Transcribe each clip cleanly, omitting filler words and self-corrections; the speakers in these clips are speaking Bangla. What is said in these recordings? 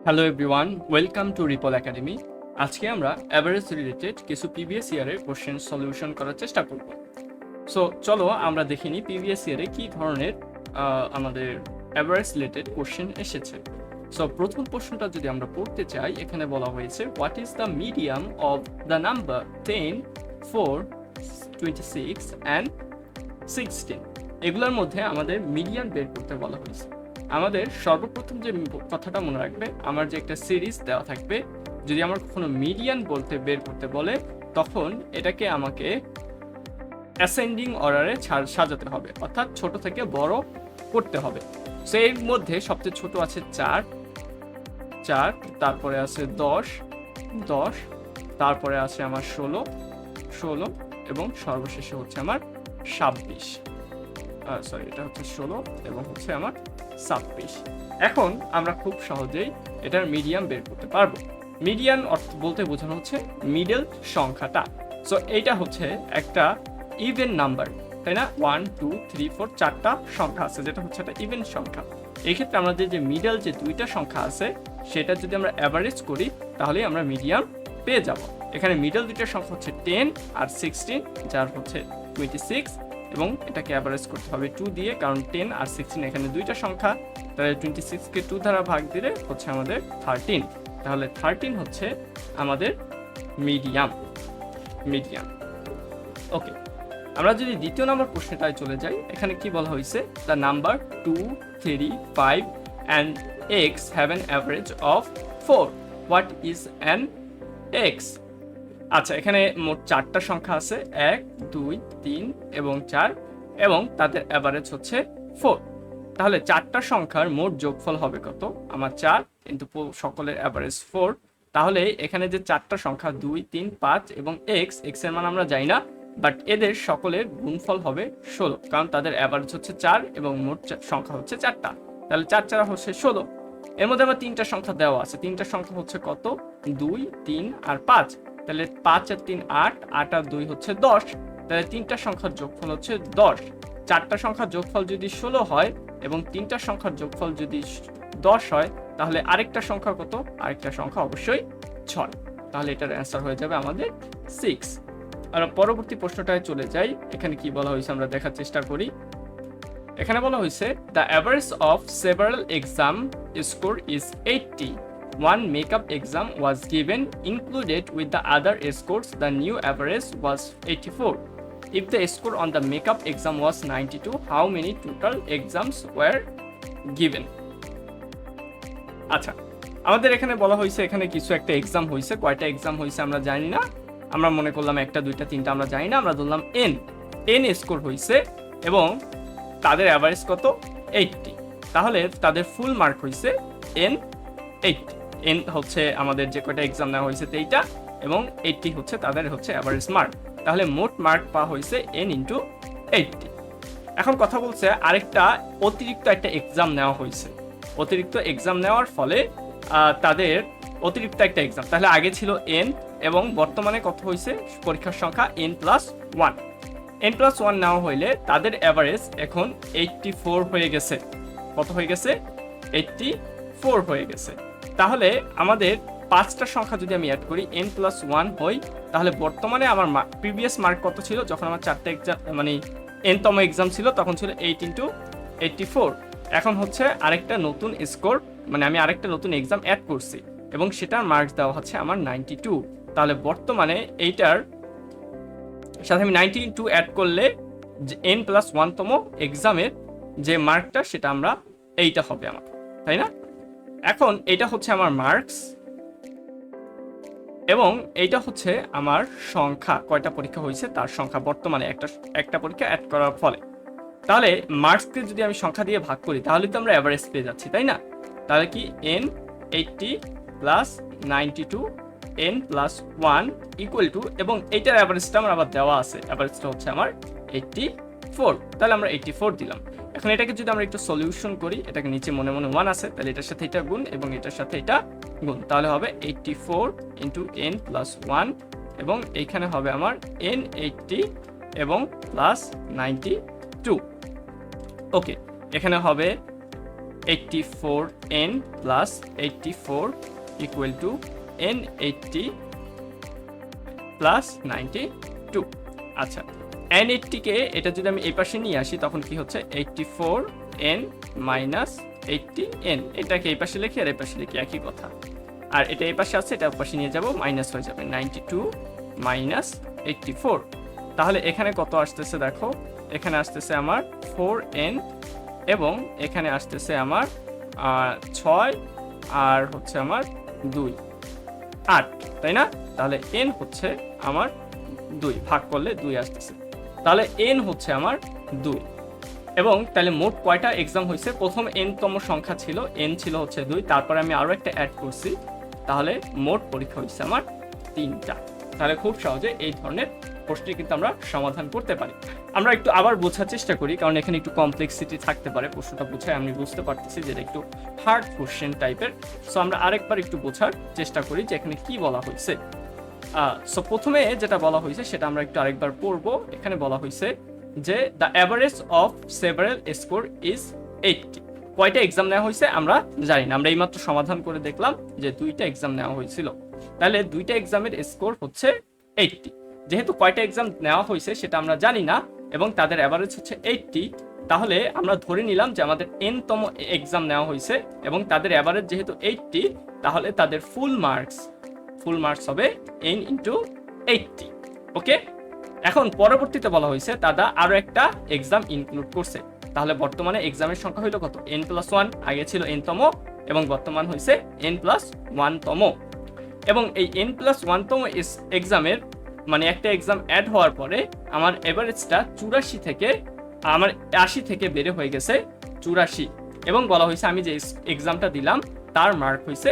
Hello everyone, welcome to ripple academy. আজকে আমরা অ্যাভারেজ রিলেটেড কিছু প্রিভিয়াস ইয়ারের কোশ্চেন সলিউশন করার চেষ্টা করব। সো চলো আমরা দেখে নিই প্রিভিয়াস ইয়ারে কী ধরনের আমাদের অ্যাভারেজ রিলেটেড কোশ্চেন এসেছে। সো প্রথম প্রশ্নটা যদি আমরা পড়তে চাই, এখানে বলা হয়েছে what is the medium of the number 10, 4, 26 and 16। এগুলোর মধ্যে আমাদের মিডিয়ান বের করতে বলা হয়েছে। আমাদের সর্বপ্রথম যে কথাটা মনে রাখবে, আমার যে একটা সিরিজ দেওয়া থাকবে, যদি আমার কখনো মিডিয়ান বের করতে বলে, তখন এটাকে আমাকে অ্যাসেন্ডিং অর্ডারে সাজাতে হবে, অর্থাৎ ছোট থেকে বড় করতে হবে। সো এর মধ্যে সবচেয়ে ছোট আছে 4, তারপরে আছে 10, তারপরে আছে আমার 16 এবং সর্বশেষে হচ্ছে আমার 26। এটা হচ্ছে 16 এবং হচ্ছে আমার 26। এখন আমরা খুব সহজেই এটার মিডিয়ান বের করতে পারবো। মিডিয়ান অর্থ বলতে বোঝানো হচ্ছে মিডল সংখ্যাটা। সো এইটা হচ্ছে একটা ইভেন নাম্বার, তাই না? 1, 2, 3, 4 চারটা সংখ্যা আছে, যেটা হচ্ছে একটা ইভেন সংখ্যা। এই ক্ষেত্রে আমাদের যে মিডল যে দুইটা সংখ্যা আছে, সেটা যদি আমরা অ্যাভারেজ করি, তাহলে আমরা মিডিয়ান পেয়ে যাব। এখানে মিডল দুইটা সংখ্যা হচ্ছে 10 আর 16, যার হচ্ছে 26, এবং এটাকে অ্যাভারেজ করতে হবে 2 দিয়ে, কারণ 10 আর 16 এখানে দুইটা সংখ্যা, তাহলে 26কে 2 দ্বারা ভাগ দিলে হচ্ছে আমাদের 13। তাহলে 13 হচ্ছে আমাদের মিডিয়াম। ওকে, আমরা যদি দ্বিতীয় নম্বর প্রশ্নটায় চলে যাই, এখানে কি বলা হয়েছে? The number 2, 3, 5 and x have an average of 4. What is an x? আচ্ছা, এখানে মোট 4টা সংখ্যা আছে, 1, 2, 3 এবং 4, এবং তাদের অ্যাভারেজ হচ্ছে 4। তাহলে 4টা সংখ্যার মোট যোগফল হবে কত? আমার 4, কিন্তু সকলের অ্যাভারেজ 4। তাহলে এখানে যে 4টা সংখ্যা 2, 3, 5 এবং x এর মান আমরা জানি না, বাট এদের সকলের গুণফল হবে 16, কারণ তাদের অ্যাভারেজ হচ্ছে 4 এবং মোট সংখ্যা হচ্ছে 4টা। তাহলে 4 4 হচ্ছে 16। এর মধ্যে আবার 3টা সংখ্যা দেওয়া আছে, 3টা সংখ্যা হচ্ছে কত? 2, 3 আর 5। তাহলে 5 আর 3 8, 8 আর 2 হচ্ছে 10। তাহলে 3টা সংখ্যার যোগফল হচ্ছে 10। 4টা সংখ্যার যোগফল যদি 16 হয় এবং 3টা সংখ্যার যোগফল যদি 10 হয়, তাহলে আরেকটা সংখ্যা কত? আরেকটা সংখ্যা অবশ্যই 6। তাহলে এটার অ্যান্সার হয়ে যাবে আমাদের 6। আর পরবর্তী প্রশ্নটায় চলে যাই, এখানে কি বলা হয়েছে আমরা দেখার চেষ্টা করি। এখানে বলা হয়েছে the average of several exam score is 80. One makeup exam was given included with the other scores. The new average was 84. If the score on the makeup exam was 92, how many total exams were given? আচ্ছা, আমাদের এখানে বলা হয়েছে এখানে কিছু একটা এক্সাম হয়েছে, কয়টা এক্সাম হয়েছে আমরা জানি না, আমরা মনে করলাম 1টা 2টা 3টা আমরা জানি না, আমরা ধরলাম n স্কোর হয়েছে এবং তাদের অ্যাভারেজ কত? 80। তাহলে তাদের ফুল মার্ক হয়েছে n80। n হচ্ছে আমাদের যে কয়টা এক্সাম নেওয়া হয়েছে 23টা, এবং 80 হচ্ছে তাদের হচ্ছে অ্যাভারেজ মার্ক। তাহলে মোট মার্ক পাওয়া হয়েছে n × 80। এখন কথা বলছে আরেকটা অতিরিক্ত একটা এক্সাম নেওয়া হয়েছে। অতিরিক্ত এক্সাম নেওয়ার ফলে তাদের অতিরিক্ত একটা এক্সাম, তাহলে আগে ছিল n এবং বর্তমানে কত হয়েছে? পরীক্ষার সংখ্যা n+1। n+1 নেওয়া হইলে তাদের অ্যাভারেজ এখন 84 হয়ে গেছে। কত হয়ে গেছে? 84 হয়ে গেছে। তাহলে আমাদের 5টা সংখ্যা যদি আমি অ্যাড করি, n+1 হই, তাহলে বর্তমানে আমার প্রিভিয়াস মার্ক কত ছিল? যখন আমার 4টা এক্সাম মানে nতম এক্সাম ছিল, তখন ছিল 8 × 84। এখন হচ্ছে আরেকটা নতুন স্কোর, মানে আমি আরেকটা নতুন এক্সাম অ্যাড করছি এবং সেটার মার্কস দেওয়া হচ্ছে আমার 92। তাহলে বর্তমানে এইটার সাথে আমি 92 অ্যাড করলে n+1তম এক্সামের যে মার্কটা, সেটা আমরা এইটা হবে আমার, তাই না? এখন এটা হচ্ছে আমার মার্কস এবং এইটা হচ্ছে আমার সংখ্যা, কয়টা পরীক্ষা হয়েছে তার সংখ্যা বর্তমানে একটা পরীক্ষা অ্যাড করার ফলে। তাহলে মার্কসকে যদি আমি সংখ্যা দিয়ে ভাগ করি, তাহলে তো আমরা অ্যাভারেজ পেয়ে যাচ্ছি, তাই না? তাহলে কি n80 + 92 n+1 ইকুয়াল টু, এবং এইটার অ্যাভারেজটা আমার আবার দেওয়া আছে, অ্যাভারেজটা হচ্ছে আমার 84। তাহলে আমরা 84 দিলাম। এখন এটাকে যদি আমরা একটু সলিউশন করি, এটাকে নিচে মনে মনে 1 আছে, তাহলে এটার সাথে এটা গুণ এবং এটার সাথে এটা গুণ, তাহলে হবে 84 × n+1, এবং এইখানে হবে আমার n80 এবং +92। ওকে, এখানে হবে 84n plus 84 equal to n 80 plus 92। আচ্ছা, n 80 কে এটা যদি আমি এই পাশে নিয়ে আসি তখন কি হচ্ছে 84n মাইনাস 80n, এটাকে এই পাশে লিখি আর এই পাশে লিখি একই কথা, আর এটা এই পাশে আছে এটা পাশে নিয়ে যাব মাইনাস হয়ে যাবে 92 মাইনাস 84। তাহলে এখানে কত আসতেছে দেখো, এখানে আসতেছে আমার 4n এবং এখানে আসতেছে আমার 6 আর হচ্ছে আমার 2 8, তাই না? তাহলে n হচ্ছে আমার 2, ভাগ করলে 2 আসতেছে, তাহলে n হচ্ছে আমার 2। এবং তাহলে মোট কয়টা এক্সাম হয়েছে, প্রথম n তম সংখ্যা ছিল, n ছিল হচ্ছে 2, তারপরে আমি আরো একটা অ্যাড করছি, তাহলে মোট পরীক্ষা হয়েছে আমার 3টা। তাহলে খুব সহজে এই ধরনের প্রশ্ন কিন্তু আমরা সমাধান করতে পারি। আমরা একটু আবার বোঝার চেষ্টা করি, কারণ এখানে একটু কমপ্লেক্সিটি থাকতে পারে, প্রশ্নটা বোঝায় আমি বুঝতে পারতেছি যে এটা একটু হার্ড কোশ্চেন টাইপের। সো আমরা আরেকবার একটু বোঝার চেষ্টা করি যে এখানে কি বলা হয়েছে। সো প্রথমে যেটা বলা হয়েছে সেটা আমরা একটু আরেকবার পড়বো। এখানে বলা হয়েছে যে the average of several score is 80। কয়টা এক্সাম নেওয়া হয়েছে আমরা জানি না, আমরা এইমাত্র সমাধান করে দেখলাম যে 2টা এক্সাম নেওয়া হয়েছিল, তাহলে 2টা এক্সামের স্কোর হচ্ছে 80। যেহেতু কয়টা এক্সাম নেওয়া হয়েছে সেটা আমরা জানি না এবং তাদের অ্যাভারেজ হচ্ছে 80, তাহলে আমরা ধরে নিলাম যে আমাদের n তম এক্সাম নেওয়া হয়েছে এবং তাদের অ্যাভারেজ যেহেতু 80, তাহলে তাদের ফুল মার্কস হবে n ইন্টু 80। ওকে, এখন পরবর্তীতে বলা হয়েছে তারা আরো একটা এক্সাম ইনক্লুড করছে, তাহলে বর্তমানে এক্সামের সংখ্যা হইল কত, n+1, আগে ছিল n তম এবং বর্তমান হয়েছে n+1 তম। এবং এই n+1 তম এক্সামের মানে একটা এক্সাম অ্যাড হওয়ার পরে আমার এভারেজটা 84 থেকে আমার 80 থেকে বেড়ে হয়ে গেছে 84, এবং বলা হয়েছে আমি যে এক্সামটা দিলাম তার মার্ক হয়েছে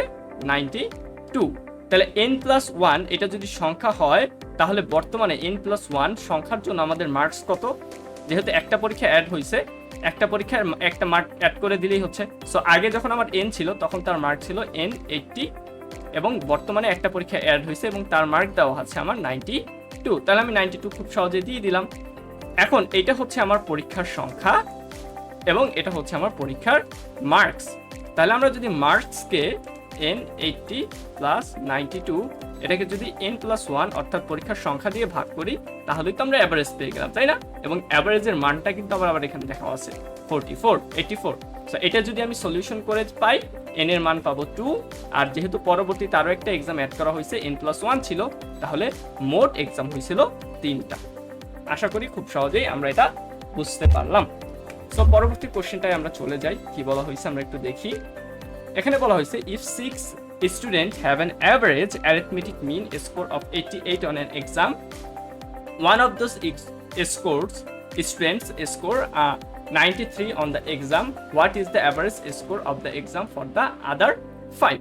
92। তাহলে n+1 এটা যদি সংখ্যা হয় তাহলে বর্তমানে n+1 সংখ্যার জন্য আমাদের মার্কস কত, যেহেতু একটা পরীক্ষা অ্যাড হয়েছে, একটা পরীক্ষার একটা মার্ক অ্যাড করে দিলেই হচ্ছে। সো আগে যখন আমার n ছিল তখন তার মার্ক ছিল n80 এবং বর্তমানে একটা পরীক্ষা অ্যাড হয়েছে এবং তার মার্ক দেওয়া আছে আমার 92, তাহলে আমি 92 খুব সহজে দিয়ে দিলাম। এখন এটা হচ্ছে আমার পরীক্ষার সংখ্যা এবং এটা হচ্ছে আমার পরীক্ষার মার্কস। তাহলে আমরা যদি মার্কসকে n80 প্লাস 92 এটাকে যদি n+1 অর্থাৎ পরীক্ষার সংখ্যা দিয়ে ভাগ করি তাহলেই তো আমরা অ্যাভারেজ পেয়ে গেলাম, তাই না? এবং অ্যাভারেজের মানটা কিন্তু আবার এখানে দেখা আছে 84। সো এটা যদি আমি সলিউশন করে পাই n এর মান পাবো 2, আর যেহেতু পরবর্তীতে আরো একটা এক্সাম অ্যাড করা হয়েছে n+1 ছিল, তাহলে মোট এক্সাম হয়েছিল 3টা। আশা করি খুব সহজেই আমরা এটা বুঝতে পারলাম। সো পরবর্তী কোশ্চেনটায় আমরা চলে যাই, কি বলা হয়েছে আমরা একটু দেখি। এখানে বলা হয়েছে if 6 students have an average arithmetic mean score of 88 on an exam, one of those students score 93 on the exam, what is the average score of the exam for the other 5?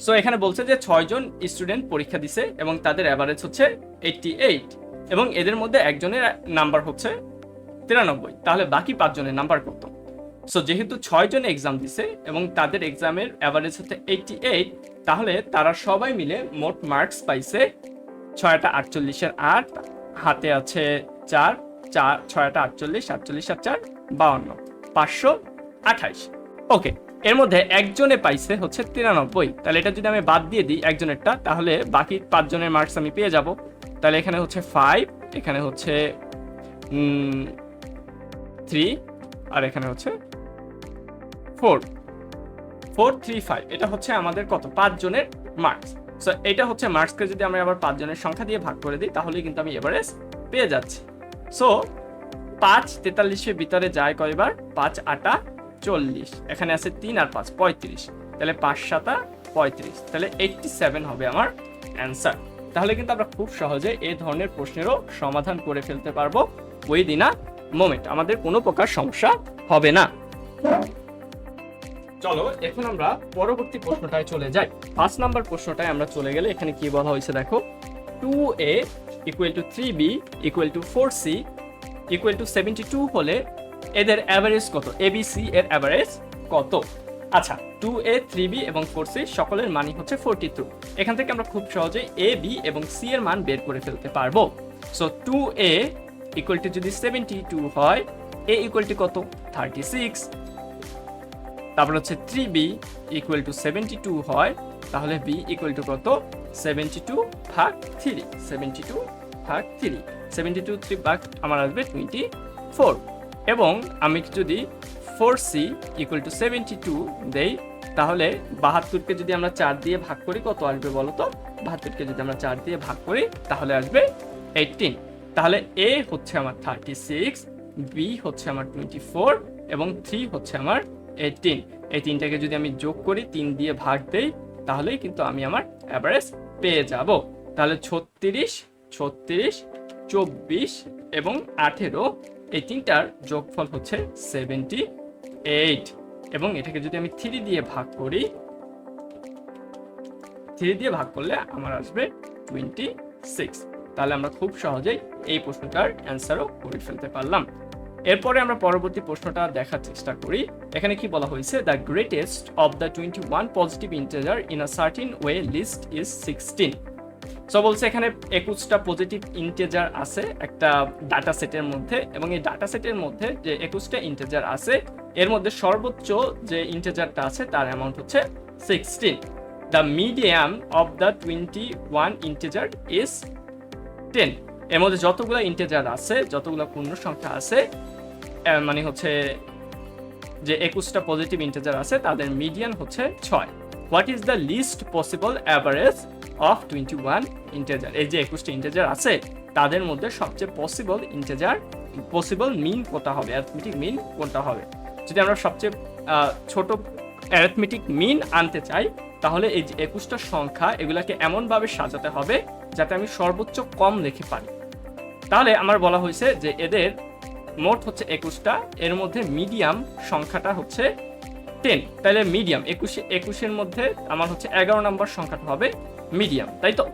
So এখানে বলছে যে 6 জন স্টুডেন্ট পরীক্ষা দিছে এবং তাদের অ্যাভারেজ হচ্ছে 88 এবং এদের মধ্যে একজনের নাম্বার হচ্ছে 93, তাহলে বাকি 5 জনের নাম্বার কত? সো যেহেতু 6 জন এক্সাম দিছে এবং তাদের এক্সামের অ্যাভারেজ হচ্ছে 88, তাহলে তারা সবাই মিলে মোট মার্কস পাইছে 6টা 48 8, হাতে আছে 4 6টা 48 আর 4 52, 528। ওকে, এর মধ্যে একজনে পাইছে হচ্ছে 93, তাহলে এটা যদি আমি বাদ দিয়ে দিই একজনেরটা, তাহলে বাকি 5 জনের মার্কস আমি পেয়ে যাব। তাহলে এখানে হচ্ছে 5, এখানে হচ্ছে 3 আর এখানে হচ্ছে 435, এটা হচ্ছে আমাদের কত 5 জনের মার্কস। সো এটা হচ্ছে মার্কসকে যদি আমরা আবার 5 জনের সংখ্যা দিয়ে ভাগ করে দিই তাহলে কিন্তু আমি এভারেজ পেয়ে যাচ্ছি। সো 5 43 ভিতরে যায় কয়বার, 5 8 40, এখানে আছে 3 আর 5 35, তাহলে 5 7 35, তাহলে 87 হবে আমার অ্যান্সার। তাহলে কিন্তু আমরা খুব সহজে এই ধরনের প্রশ্নেরও সমাধান করে ফেলতে পারবো উইদিন আ মোমেন্ট, আমাদের কোনো প্রকার সমস্যা হবে না। চলো এখন আমরা পরবর্তী প্রশ্নটায় চলে যাই। 5 নাম্বার প্রশ্নটায় আমরা চলে গেলে এখানে কি বলা হয়েছে দেখো, 2a = 3b = 4c = 72 হলে এদের অ্যাভারেজ কত, abc এর অ্যাভারেজ কত? আচ্ছা, 2a 3b এবং 4c সকলের মানই হচ্ছে 42। এখান থেকে আমরা খুব সহজে a b এবং c এর মান বের করে ফেলতে পারবো। সো 2a = যদি 72 হয়, a = কত 36, তারপর হচ্ছে 3b ইকুয়াল টু 72 হয়, তাহলে b ইকুয়াল টু কত, 72 ভাগ 3, 72 ভাগ 3, 72 3 ভাগ আমার আসবে 24। এবং আমি যদি 4c ইকুয়াল টু 72 দেই, তাহলে 72কে যদি আমরা 4 দিয়ে ভাগ করি কত আসবে বলো তো, 72কে যদি আমরা 4 দিয়ে ভাগ করি তাহলে আসবে 18। তাহলে a হচ্ছে আমার 36, b হচ্ছে আমার 24 এবং 3 হচ্ছে আমার 18। এই তিনটাকে যদি আমি যোগ করি, 3 দিয়ে ভাগ দেই, তাহলেই কিন্তু আমি আমার অ্যাভারেজ পেয়ে যাব। তাহলে 36, 36, 24 এবং 18, এই তিনটার যোগফল হচ্ছে 78। এবং এটাকে যদি আমি 3 দিয়ে ভাগ করি, 3 দিয়ে ভাগ করলে আমার আসবে 26। তাহলে আমরা খুব সহজেই এই প্রশ্নটার অ্যান্সারও করে ফেলতে পারলাম। এরপরে আমরা পরবর্তী প্রশ্নটা দেখার চেষ্টা করি। এখানে কি বলা হয়েছে, the greatest of the 21 positive integer in a certain way least is 16। So বলছে এখানে 21টা পজিটিভ ইন্টিজার আছে একটা ডাটা সেটের মধ্যে, এবং এই ডাটা সেটের মধ্যে যে 21টা ইন্টিজার আছে এর মধ্যে সর্বোচ্চ যে ইন্টিজারটা আছে তার অ্যামাউন্ট হচ্ছে 16। The medium of the 21 integer is 10। এর মধ্যে যতগুলো ইন্টিজার আছে, যতগুলো পূর্ণ সংখ্যা আছে, মানে হচ্ছে যে 21টা পজিটিভ ইন্টিজার আছে তাদের মিডিয়ান হচ্ছে 6। What is the least possible average of 21 integer? এই যে 21টা ইন্টিজার আছে তাদের মধ্যে সবচেয়ে পসিবল ইন্টিজার, পসিবল মিন কোনটা হবে, অ্যারিথমেটিক মিন কোনটা হবে? যদি আমরা সবচেয়ে ছোট অ্যারিথমেটিক মিন আনতে চাই, তাহলে এই যে 21টা সংখ্যা এগুলাকে এমনভাবে সাজাতে হবে যাতে আমি সর্বোচ্চ কম লিখে পারি। তাহলে আমার বলা হয়েছে যে এদের মোট হচ্ছে 21টা, এর মধ্যে মিডিয়াম সংখ্যাটা হচ্ছে 10। তাহলে মিডিয়াম 21-এর মধ্যে আমার হচ্ছে 11 নম্বর সংখ্যাটা হবে মিডিয়াম, তাই তো?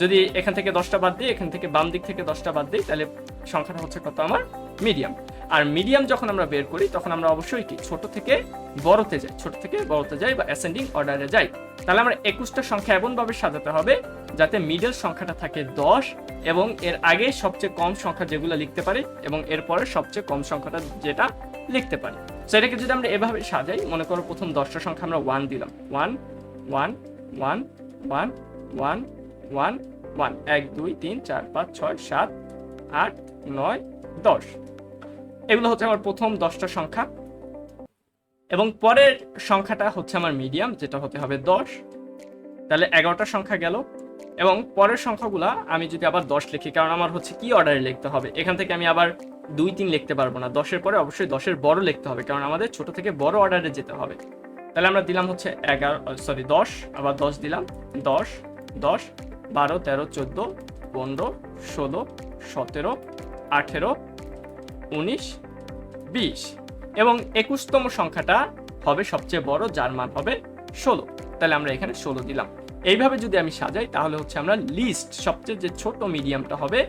যদি এখান থেকে 10টা বাদ দিই, এখান থেকে বাম দিক থেকে 10টা বাদ দিই, তাহলে সংখ্যাটা হচ্ছে কত আমার মিডিয়াম। আর মিডিয়াম যখন আমরা বের করি তখন আমরা অবশ্যই কি ছোট থেকে বড়তে যাই, ছোট থেকে বড়তে যাই বা অ্যাসেন্ডিং অর্ডারে যাই। তাহলে আমরা 21টা সংখ্যা এমনভাবে সাজাতে হবে যাতে মিডল সংখ্যাটা থাকে 10 এবং এর আগে সবচেয়ে কম সংখ্যা যেগুলো লিখতে পারি এবং এরপরে সবচেয়ে কম সংখ্যাটা যেটা লিখতে পারি। সো এটাকে যদি আমরা এভাবে সাজাই, মনে করো প্রথম 10টা সংখ্যা আমরা 1 দিলাম, 1 1 1 1 1 1 1, 1 2 3 4 5 6 7 8 9 10, এগুলো হচ্ছে আমার প্রথম 10টা সংখ্যা। এবং পরের সংখ্যাটা হচ্ছে আমার মিডিয়াম, যেটা হতে হবে 10। তাহলে 11টা সংখ্যা গেল। এবং পরের সংখ্যাগুলা আমি যদি আবার 10 লিখি, কারণ আমার হচ্ছে কি অর্ডারে লিখতে হবে, এখান থেকে আমি আবার 2 3 লিখতে পারবো না, 10-এর পরে অবশ্যই 10-এর বড় লিখতে হবে, কারণ আমাদের ছোট থেকে বড় অর্ডারে যেতে হবে। তাহলে আমরা দিলাম হচ্ছে 10, আবার 10 দিলাম, 10 10 12 13 14 15 16 17 18 19 20 এবং 21তম সংখ্যাটা হবে সবচেয়ে বড়, যার মান হবে 16। তাহলে আমরা এখানে 16 দিলাম। এইভাবে যদি আমি সাজাই তাহলে হচ্ছে আমরা লিস্ট সবচেয়ে যে ছোট মিডিয়ামটা হবে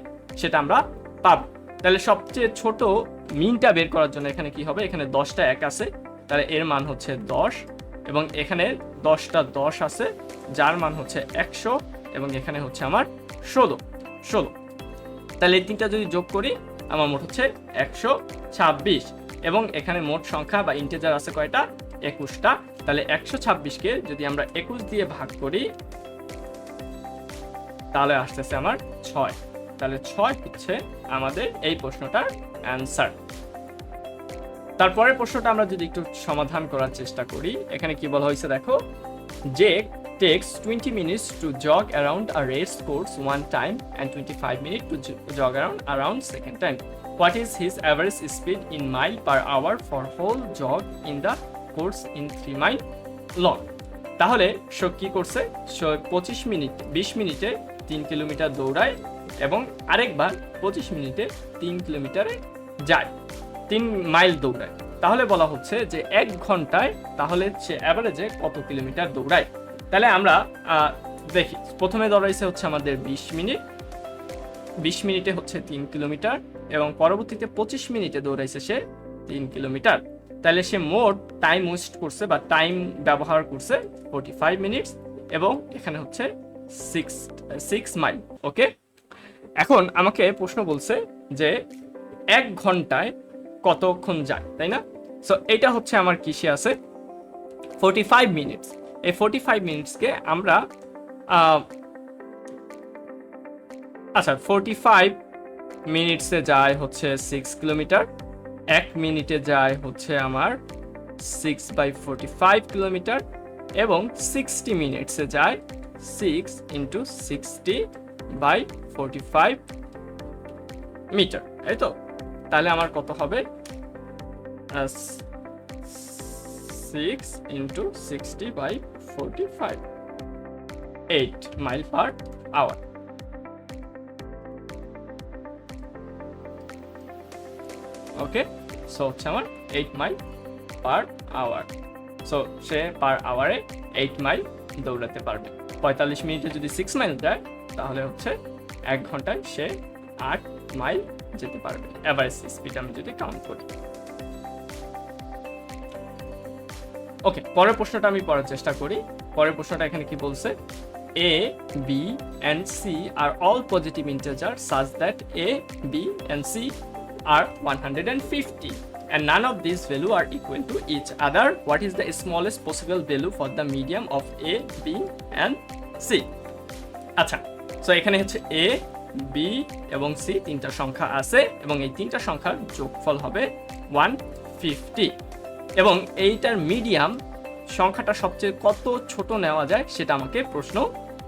সেটা আমরা পাবো। তাহলে সবচেয়ে ছোট মিনটা বের করার জন্য এখানে কি হবে, এখানে 10টা 1 আছে, তাহলে এর মান হচ্ছে 10, এবং এখানে 10টা 10 আছে যার মান হচ্ছে 100, এবং এখানে হচ্ছে আমার 16। তাহলে এই তিনটা যদি যোগ করি আমার মোট হচ্ছে 126, এবং এখানে মোট সংখ্যা বা ইন্টিজার আছে কয়টা, 21টা। তাহলে 126কে যদি আমরা 21 দিয়ে ভাগ করি তাহলে আসতেছে আমার 6। তাহলে 6 হচ্ছে আমাদের এই প্রশ্নটার অ্যান্সার। তারপরের প্রশ্নটা আমরা যদি একটু সমাধান করার চেষ্টা করি, এখানে কি বলা হয়েছে দেখো, Jake takes 20 minutes to jog around a race course one time and 25 minutes to jog around second time. What is his average speed in mile per hour for whole jog in the course in 3 mile long? তাহলে সে কি করছে, 20 মিনিটে 3 কিলোমিটার দৌড়ায় এবং আরেকবার 25 মিনিটে 3 কিলোমিটারে যায়, 3 মাইল দৌড়ায়। তাহলে বলা হচ্ছে যে 1 ঘন্টায় তাহলে সে অ্যাভারেজে কত কিলোমিটার দৌড়ায়। তাহলে আমরা দেখি, প্রথমে দৌড়াইছে হচ্ছে আমাদের 20 মিনিট, 20 মিনিটে হচ্ছে 3 কিলোমিটার, এবং পরবর্তীতে 25 মিনিটে দৌড়াইছে সে 3 কিলোমিটার। তাহলে সে মোট টাইম ওয়েস্ট করছে বা টাইম ব্যবহার করছে 45 মিনিটস, এবং এখানে হচ্ছে 6 মাইল। ওকে, এখন আমাকে প্রশ্ন বলছে যে 1 ঘন্টায় কতক্ষণ যায়, তাই না? সো এটা হচ্ছে আমার কিসে আছে, 45 মিনিটস। এই 45 মিনিটসকে আমরা আচ্ছা 45 মিনিটসে যায় হচ্ছে 6 কিলোমিটার, 1 মিনিটে যায় হচ্ছে আমার 6/45 কিলোমিটার, এবং 60 মিনিটসে যায় 6 × 60/45 মিটার, এই তো। তাহলে আমার কত হবে 6 × 60/45, 8 মাইল পার আওয়ার। ওকে, সো হচ্ছে আমার 8 মাইল পার আওয়ার। সো সে পার আওয়ারে 8 মাইল দৌড়াতে পারবে। 45 মিনিটে যদি 6 মাইল যায় তাহলে হচ্ছে 1 ঘন্টায় সে 8 মাইল যেতে পারবে, এভারেজ স্পিড আমি যদি কাউন্ট করি। ওকে, পরের প্রশ্নটা আমি পড়ার চেষ্টা করি। পরের প্রশ্নটা এখানে কি বলছে, A, B and C are all positive integers such that A, B and C are 150 and none of these values are equal to each other. What is the smallest possible value for the medium of A, B and C? আচ্ছা, সো এখানে হচ্ছে A, B এবং C তিনটা সংখ্যা আছে এবং এই তিনটা সংখ্যার যোগফল হবে 150 এবং এইটার মিডিয়াম সংখ্যাটা সবচেয়ে কত ছোট নেওয়া যায় সেটা আমাকে প্রশ্ন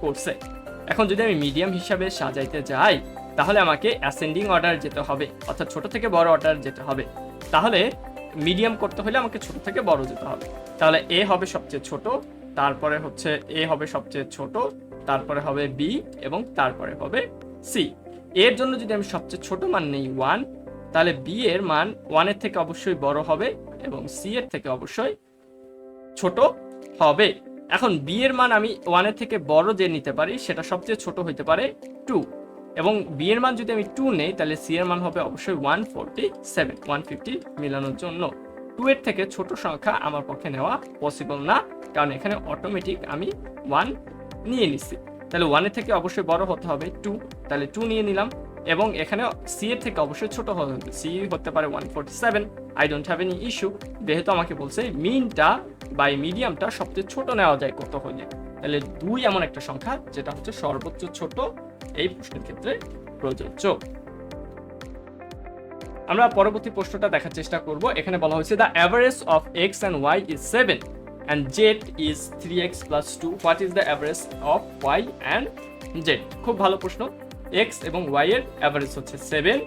করছে। এখন যদি আমি মিডিয়াম হিসাবে সাজাইতে যাই তাহলে আমাকে অ্যাসেন্ডিং অর্ডার যেতে হবে, অর্থাৎ ছোট থেকে বড় অর্ডার যেতে হবে। তাহলে মিডিয়াম করতে হলে আমাকে ছোট থেকে বড় যেতে হবে। তাহলে এ হবে সবচেয়ে ছোট, তারপরে হচ্ছে এ হবে সবচেয়ে ছোট, তারপরে হবে বি এবং তারপরে হবে সি। এর জন্য যদি আমি সবচেয়ে ছোট মান নেই 1, তাহলে বি এর মান 1 এর থেকে অবশ্যই বড় হবে এবং সি এর থেকে অবশ্যই ছোট হবে। এখন বি এর মান আমি 1 এর থেকে বড় যে নিতে পারি সেটা সবচেয়ে ছোট হইতে পারে 2, এবং বি এর মান যদি আমি 2 নেই তাহলে সি এর মান হবে অবশ্যই 147, 150 মিলানোর জন্য 2 এর থেকে ছোট সংখ্যা আমার পক্ষে নেওয়া পসিবল না, কারণ এখানে অটোমেটিক আমি 1 নিয়ে নিচ্ছি। তাহলে 1 এর থেকে অবশ্যই বড় হতে হবে 2, তাহলে 2 নিয়ে নিলাম, এবং এখানে সি এর থেকে অবশ্যই ছোট হতে হবে, সি হতে পারে 147, I don't have any issue, যেহেতু আমাকে বলছে মিনটা বা মিডিয়ামটা সবচেয়ে ছোট নেওয়া যায় কত হলে। তাহলে 2 এমন একটা সংখ্যা যেটা হচ্ছে সর্বোচ্চ ছোট এই প্রশ্নের ক্ষেত্রে প্রযোজ্য। আমরা পরবর্তী প্রশ্নটা দেখার চেষ্টা করব। এখানে বলা হয়েছে the average of x and y is 7 and z is 3x plus 2. What is the average of y and z? খুব ভালো প্রশ্ন। x এবং y এর অ্যাভারেজ হচ্ছে 7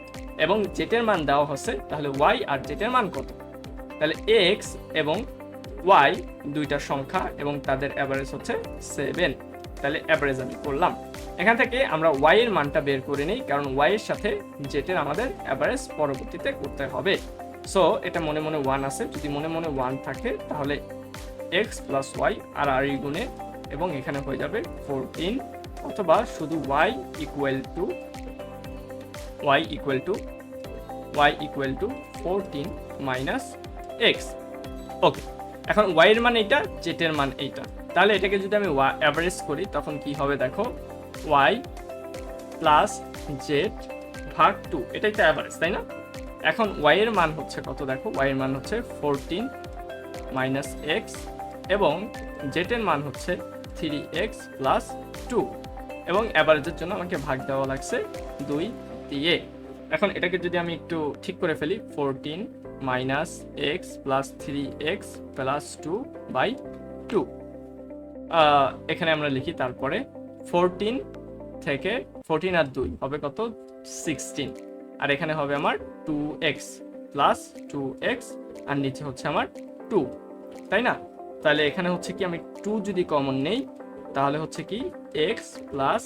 এবং z এর মান দেওয়া হচ্ছে, তাহলে y আর z এর মান কত? তাহলে x এবং y দুইটা সংখ্যা এবং তাদের অ্যাভারেজ হচ্ছে 7, তাহলে অ্যাভারেজ আমি করলাম। এখান থেকে আমরা y এর মানটা বের করে নিই, কারণ y এর সাথে z এর আমাদের অ্যাভারেজ পরবর্তীতে করতে হবে। সো এটা মনে মনে 1 আছে, যদি মনে মনে 1 থাকে তাহলে x plus y আর আর গুণে এবং এখানে হয়ে যাবে 14, অথবা শুধু y equal to 14 minus x। ওকে, এখন y এর মান এইটা, z এর মান এইটা, তাহলে এটাকে যদি আমি অ্যাভারেজ করি তখন কি হবে দেখো, y plus z ভাগ 2, এটাই তো অ্যাভারেজ, তাই না? এখন y এর মান হচ্ছে কত দেখো, y এর মান হচ্ছে 14 minus x এবং z এর মান হচ্ছে 3x plus 2, এবং অ্যাভারেজের জন্য আমাকে ভাগ দেওয়া লাগছে 2 দিয়ে। এখন এটাকে যদি আমি একটু ঠিক করে ফেলি, 14 minus x plus 3x plus 2/2, এখানে আমরা লিখি, তারপরে 14 থেকে 14 আর 2 হবে কত, 16, আর এখানে হবে আমার 2x plus 2x আর নিচে হচ্ছে আমার 2, তাই না? তাহলে এখানে হচ্ছে কি, আমি 2 যদি কমন নেই তাহলে হচ্ছে কি x plus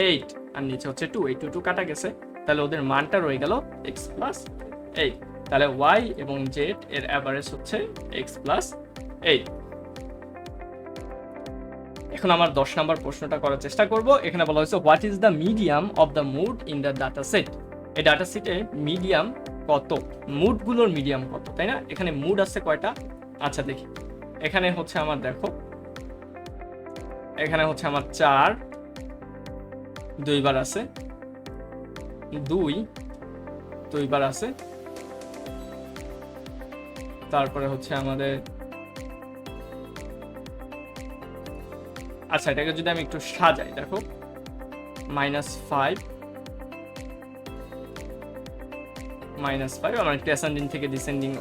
8 আর নিচে হচ্ছে 2, এই 2 কাটা গেছে, তাহলে ওদের মানটা রয়ে গেল x plus 8, তাহলে y এবং z এর অ্যাভারেজ হচ্ছে x plus 8। এখন আমার 10 নম্বর প্রশ্নটা করার চেষ্টা করব। এখানে বলা হয়েছে what is the medium of the mood in the data set. এই ডাটা সেটে মিডিয়াম কত, মুডগুলোর মিডিয়াম কত, তাই না? এখানে মুড আছে কয়টা, আচ্ছা দেখি। এখানে হচ্ছে আমার দেখো, এখানে হচ্ছে আমার 4 দুইবার আছে, 2 দুইবার আছে, তারপরে হচ্ছে আমাদের আচ্ছা এটাকে যদি আমি একটু সাজাই, দেখো -5 আমরা একটু অ্যাসেন্ডিং থেকে ডিসেন্ডিং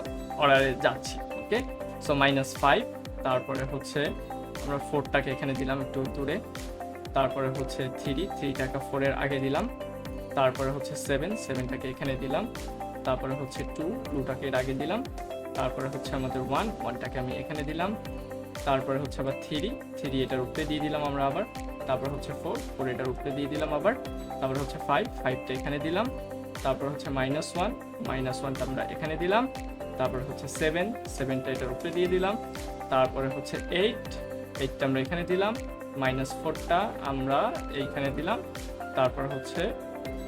অর্ডারে যাচ্ছি। ওকে, সো -5, তারপরে হচ্ছে আমরা 4টাকে এখানে দিলাম একটু দূরে, তারপরে হচ্ছে 3টাকে 4 এর আগে দিলাম, তারপরে হচ্ছে 7টাকে এখানে দিলাম, তারপরে হচ্ছে 2টাকে এর আগে দিলাম, তারপরে হচ্ছে আমাদের 1টাকে আমি এখানে দিলাম, তারপরে হচ্ছে আবার 3 এটার উপরে দিয়ে দিলাম আমরা আবার, তারপর হচ্ছে 4 এটার উপরে দিয়ে দিলাম আবার, তারপরে হচ্ছে 5টা এখানে দিলাম, তারপর হচ্ছে -1টা আমরা এখানে দিলাম, তারপর হচ্ছে 7টা এটার উপরে দিয়ে দিলাম, তারপরে হচ্ছে 8টা আমরা এখানে দিলাম, -4টা আমরা এইখানে দিলাম, তারপর হচ্ছে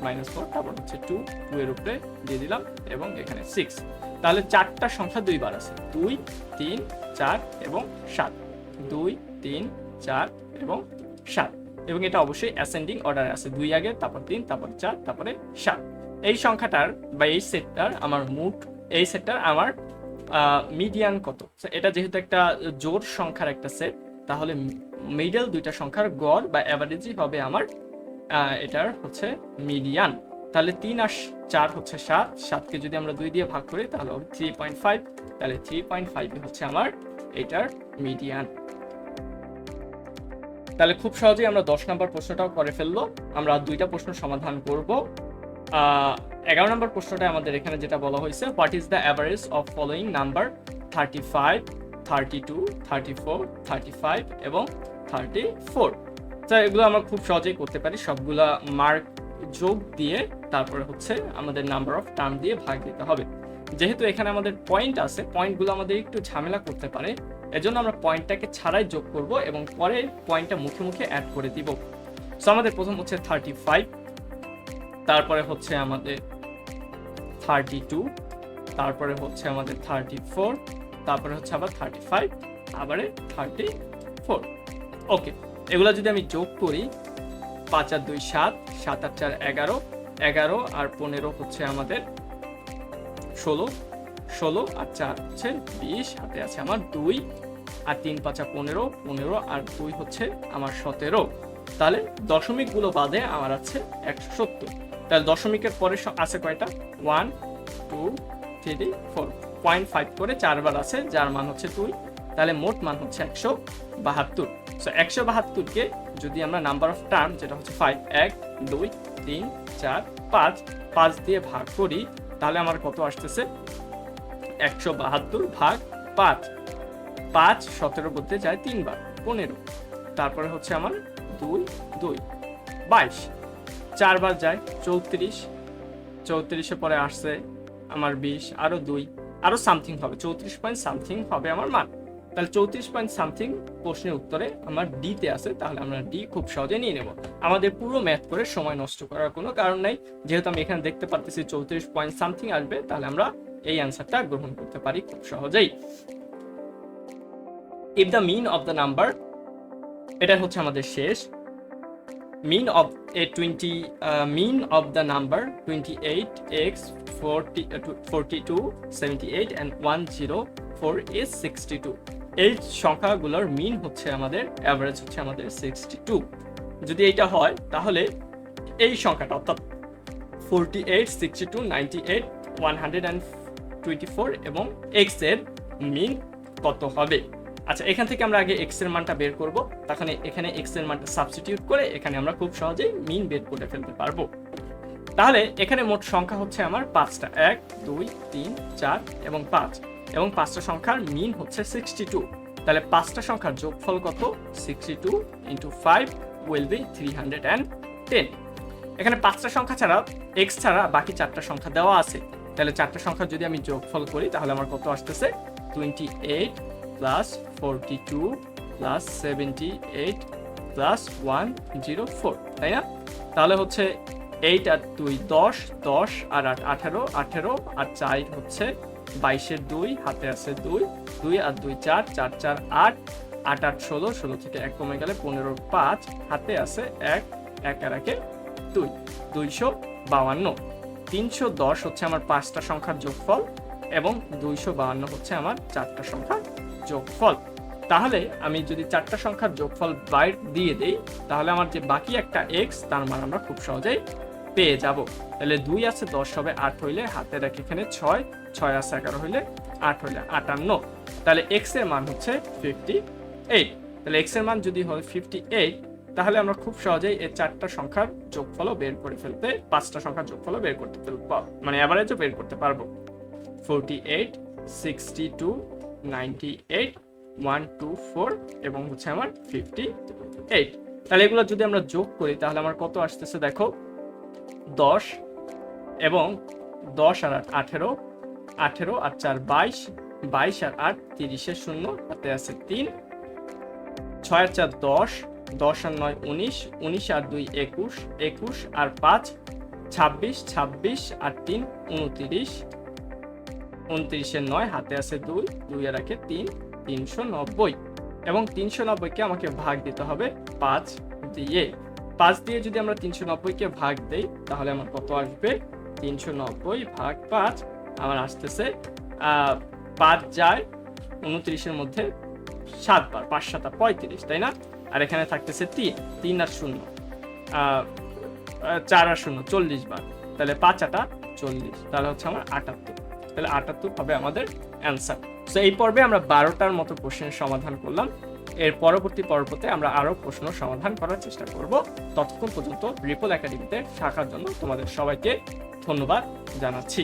-4, তারপর হচ্ছে 2 এর উপরে দিয়ে দিলাম এবং এখানে 6। তাহলে 4টা সংখ্যা 2 বার আছে, 2, 3, 4 এবং 7, 2, 3, 4 এবং 7, এবং এটা অবশ্যই অ্যাসেন্ডিং অর্ডারে আছে, 2 আগে, তারপর 3, তারপর 4, তারপরে 7। এই সংখ্যাটার বা এই সেটটার আমার এই সেটটার আমার মিডিয়ান কত? এটা যেহেতু একটা জোড় সংখ্যার একটা সেট, তাহলে মিডল দুইটা সংখ্যার গড় বা অ্যাভারেজই হবে আমার এটার হচ্ছে মিডিয়ান। তাহলে 3 আর 4 হচ্ছে 7কে যদি আমরা 2 দিয়ে ভাগ করি তাহলে হবে 3.5, তাহলে 3.5 হচ্ছে আমার এটার মিডিয়ান। তাহলে খুব সহজেই আমরা 10 নম্বর প্রশ্নটাও করে ফেললো। আমরা 2টা প্রশ্ন সমাধান করব। 11 নম্বর প্রশ্নটা আমাদের এখানে যেটা বলা হয়েছে, what is the average of following number 35, 32, 34, 35 এবং 34? তো এগুলো আমরা খুব সহজেই করতে পারি, সবগুলা মার্ক যোগ দিয়ে তারপরে হচ্ছে আমাদের নাম্বার অফ টার্ম দিয়ে ভাগ দিতে হবে। যেহেতু এখানে আমাদের পয়েন্ট আছে, পয়েন্টগুলো আমাদের একটু ঝামেলা করতে পারে, এজন্য আমরা পয়েন্টটাকে ছাড়াই যোগ করব এবং পরে পয়েন্টটা মুখে মুখে অ্যাড করে দিব। সো আমাদের প্রথম হচ্ছে 35, তারপরে হচ্ছে আমাদের 32, তারপরে হচ্ছে আমাদের 34, তারপরে হচ্ছে আবার 35, আবারে 34। ওকে, এগুলো যদি আমি যোগ করি, 5 আর 2 7, 7 আর 4 11, 11 আর 15 হচ্ছে আমাদের 16, 16 আর 4 হচ্ছে 20, হাতে আছে আমার 2, আর 3 5 15, 15 আর 2 হচ্ছে আমার 17। তাহলে দশমিকগুলো বাদে আমার আছে 170। তাহলে দশমিকের পরে আছে কয়টা? 1, 2, 3, 4, 0.5 করে 4 বার আছে, যার মান হচ্ছে 2। তাহলে মোট মান হচ্ছে 172। সো 172কে যদি আমরা নাম্বার অফ টার্ম যেটা হচ্ছে 5, 1, 2, 3, 4, 5 দিয়ে ভাগ করি, তাহলে আমার কত আসতেছে? 172 ভাগ 5, 5 17 করতে যায় 3 বার, 15। তারপরে হচ্ছে আমার 2, 2, 22, 4 বার যায় 34, 34 পরে আসছে আমার 20, আরো 2, আরো সামথিং হবে 34 পয়েন্ট সামথিং হবে আমার মান। তাহলে 34 পয়েন্ট সামথিং প্রশ্নের উত্তরে আমার ডি তে আছে, তাহলে আমরা ডি খুব সহজে নিয়ে নেব। আমাদের পুরো ম্যাথ করে সময় নষ্ট করার কোনো কারণ নাই, যেহেতু আমি এখানে দেখতে পারতেছি 34 পয়েন্ট সামথিং আসবে, তাহলে আমরা এই অ্যান্সারটা গ্রহণ করতে পারি খুব সহজেই। If the mean of the number, এটা হচ্ছে আমাদের শেষ mean of the number 28x 42 78 and 104 is 62. এই সংখ্যাগুলোর মিন হচ্ছে আমাদের, অ্যাভারেজ হচ্ছে আমাদের 62। যদি এইটা হয় তাহলে এই সংখ্যাটা অর্থাৎ 48, 62, 98, 124 এবং x এর মিন কত হবে? আচ্ছা, এখান থেকে আমরা আগে x এর মানটা বের করব, তখন এখানে x এর মানটা সাবস্টিটিউট করে এখানে আমরা খুব সহজেই মিন বের করে ফেলতে পারবো। তাহলে এখানে মোট সংখ্যা হচ্ছে আমার 5টা, 1, 2, 3, 4 এবং 5, এবং 5টা সংখ্যার মিন হচ্ছে 62। তাহলে 5টা সংখ্যার যোগফল কত? 62 into 5 will be 310। এখানে 5টা সংখ্যা ছাড়া x ছাড়া বাকি 4টা সংখ্যা দেওয়া আছে, তাহলে 4টা সংখ্যা যদি আমি যোগফল করি তাহলে আমার কত আসতেছে? 28 plus 42 plus 78 plus 104, তাই না? তাহলে হচ্ছে 8 আর 2 10, 10 আর 8 18, 18 আর 4 হচ্ছে 22 2, হাতে আছে 2, 2 আর 2 4, 4 4 8, 8 8 16, 16 থেকে 1 কমে গেলে 15 5, হাতে আছে 1, 1 আর 1 2, 252। 310 হচ্ছে আমার 5টা সংখ্যার যোগফল এবং 252 হচ্ছে আমার 4টা সংখ্যার যোগফল। তাহলে আমি যদি 4টা সংখ্যার যোগফল বাইর দিয়ে দেই, তাহলে আমার যে বাকি একটা এক্স তার মান আমরা খুব সহজেই পেয়ে যাব। তাহলে 2 আছে 10 হবে 8 হইলে, হাতে রাখি এখানে 6, 6 আছে 11 হইলে 8 হইলে 58। তাহলে এক্স এর মান হচ্ছে 58। তাহলে এক্স এর মান যদি হয় 58, তাহলে আমরা খুব সহজেই এই 4টা সংখ্যার যোগফলও বের করে ফেলতে, 5টা সংখ্যার যোগফলও বের করতে ফেলবো, মানে অ্যাভারেজও বের করতে পারবো। 48, 62, 98, 124 এবং হচ্ছে আমার 58। তাহলে এগুলো যদি আমরা যোগ করি তাহলে আমার কত আসতেছে দেখো, 10 এবং 10 আর 8 18, 18 আর 4 22, 22 আর 8 30 শূন্য, হাতে আছে 3, 6 আর 4 10, 10 আর 9 19, 19 আর 2 21, 21 আর 5 26, 26 আর 3 29, 29 এর 9, হাতে আছে 2, 2 আর 1 3, 390। এবং 390-কে আমাকে ভাগ দিতে হবে 5 দিয়ে। 5 দিয়ে যদি আমরা 390-কে ভাগ দেই তাহলে আমার কত আসবে, 390 ভাগ 5 আমার আসতেছে 5 যায় 29-এর মধ্যে 7 বার, 5 7 35, তাই না? আর এখানে থাকতেছে 3, 3 আর 0, 4 আর 0 40 বার, তাহলে 5 8 40, তাহলে হচ্ছে আমার 78। তাহলে 78 হবে আমাদের অ্যান্সার। সো এই পর্বে আমরা 12টার মতো প্রশ্নের সমাধান করলাম। এর পরবর্তী পর্বতে আমরা আরো প্রশ্ন সমাধান করার চেষ্টা করব। ততক্ষণ পর্যন্ত রিপল একাডেমিতে থাকার জন্য তোমাদের সবাইকে ধন্যবাদ জানাচ্ছি।